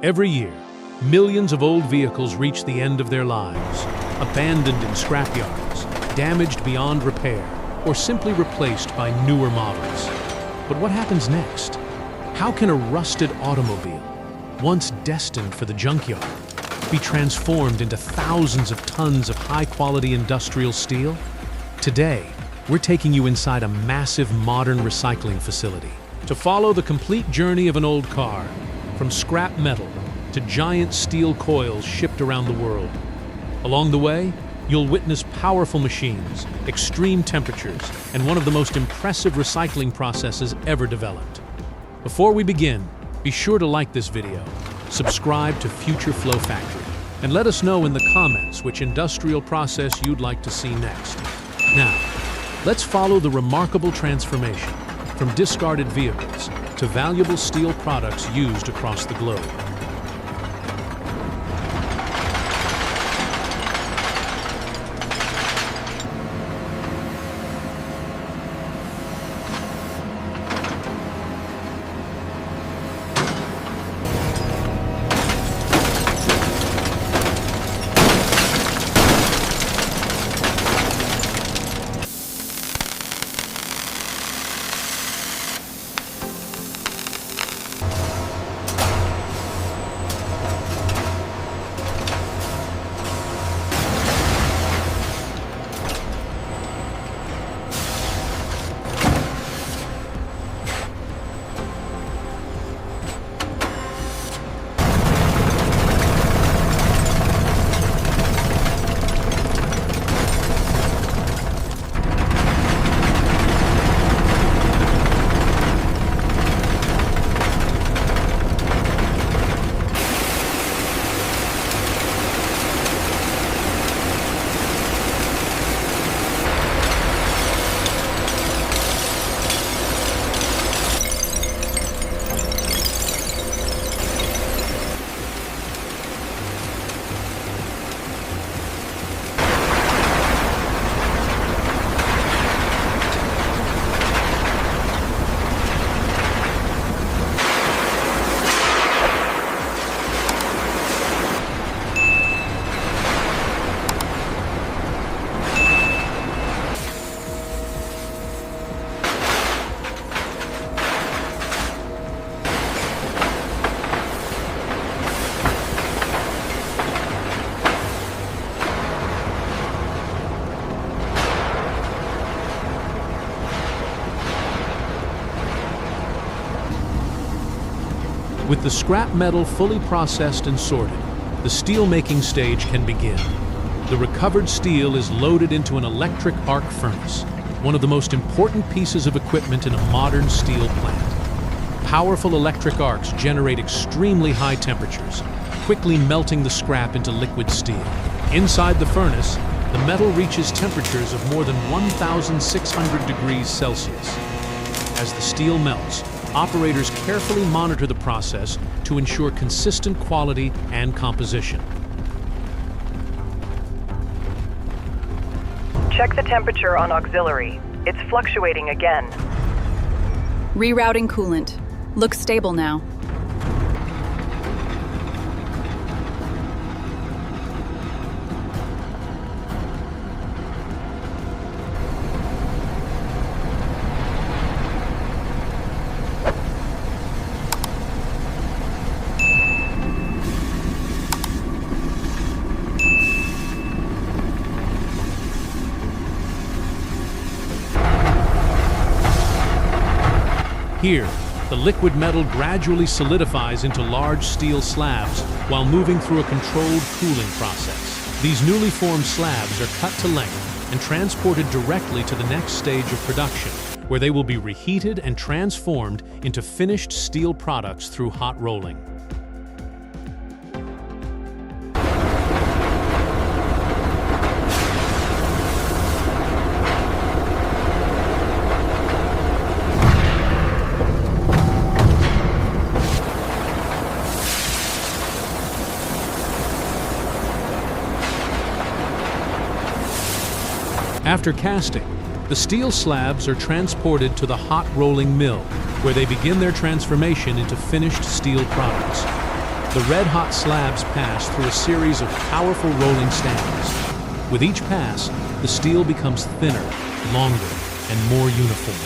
Every year, millions of old vehicles reach the end of their lives, abandoned in scrapyards, damaged beyond repair, or simply replaced by newer models. But what happens next? How can a rusted automobile, once destined for the junkyard, be transformed into thousands of tons of high-quality industrial steel? Today, we're taking you inside a massive modern recycling facility to follow the complete journey of an old car, from scrap metal to giant steel coils shipped around the world. Along the way, you'll witness powerful machines, extreme temperatures, and one of the most impressive recycling processes ever developed. Before we begin, be sure to like this video, subscribe to Future Flow Factory, and let us know in the comments which industrial process you'd like to see next. Now, let's follow the remarkable transformation from discarded vehicles to valuable steel products used across the globe. With the scrap metal fully processed and sorted, the steel-making stage can begin. The recovered steel is loaded into an electric arc furnace, one of the most important pieces of equipment in a modern steel plant. Powerful electric arcs generate extremely high temperatures, quickly melting the scrap into liquid steel. Inside the furnace, the metal reaches temperatures of more than 1,600 degrees Celsius. As the steel melts, operators carefully monitor the process to ensure consistent quality and composition. Check the temperature on auxiliary. It's fluctuating again. Rerouting coolant. Looks stable now. Here, the liquid metal gradually solidifies into large steel slabs while moving through a controlled cooling process. These newly formed slabs are cut to length and transported directly to the next stage of production, where they will be reheated and transformed into finished steel products through hot rolling. After casting, the steel slabs are transported to the hot rolling mill, where they begin their transformation into finished steel products. the red-hot slabs pass through a series of powerful rolling stands. With each pass, the steel becomes thinner, longer, and more uniform.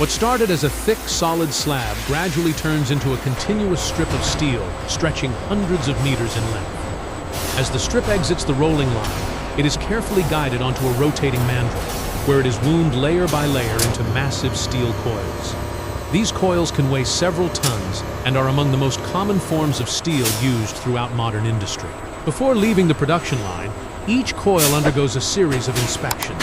What started as a thick, solid slab gradually turns into a continuous strip of steel stretching hundreds of meters in length. As the strip exits the rolling line, it is carefully guided onto a rotating mandrel, where it is wound layer by layer into massive steel coils. These coils can weigh several tons and are among the most common forms of steel used throughout modern industry. Before leaving the production line, each coil undergoes a series of inspections.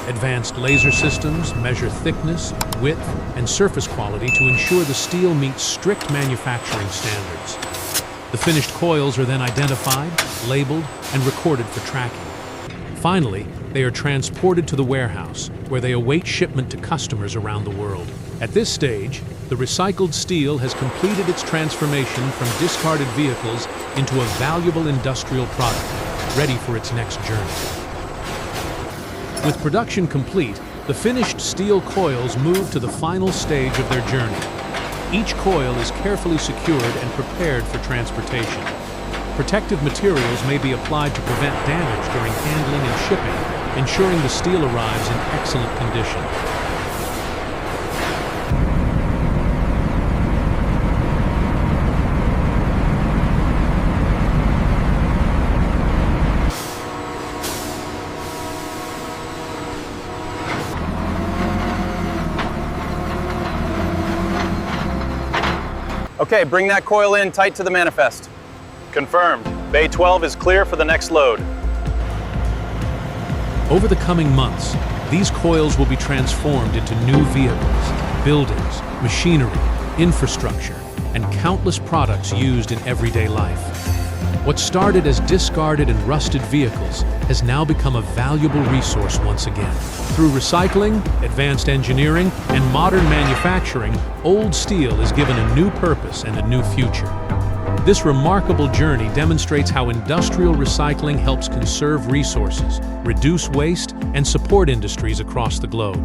Advanced laser systems measure thickness, width, and surface quality to ensure the steel meets strict manufacturing standards. The finished coils are then identified, labeled, and recorded for tracking. Finally, they are transported to the warehouse, where they await shipment to customers around the world. At this stage, the recycled steel has completed its transformation from discarded vehicles into a valuable industrial product, ready for its next journey. With production complete, the finished steel coils move to the final stage of their journey. Each coil is carefully secured and prepared for transportation. Protective materials may be applied to prevent damage during handling and shipping, ensuring the steel arrives in excellent condition. Okay, bring that coil in tight to the manifest. Confirmed. Bay 12 is clear for the next load. Over the coming months, these coils will be transformed into new vehicles, buildings, machinery, infrastructure, and countless products used in everyday life. What started as discarded and rusted vehicles has now become a valuable resource once again. Through recycling, advanced engineering, and modern manufacturing, old steel is given a new purpose and a new future. This remarkable journey demonstrates how industrial recycling helps conserve resources, reduce waste, and support industries across the globe.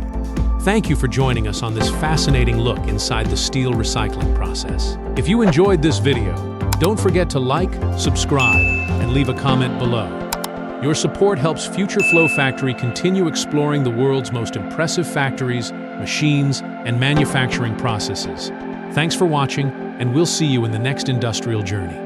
Thank you for joining us on this fascinating look inside the steel recycling process. If you enjoyed this video, don't forget to like, subscribe, and leave a comment below. Your support helps Future Flow Factory continue exploring the world's most impressive factories, machines, and manufacturing processes. Thanks for watching, and we'll see you in the next industrial journey.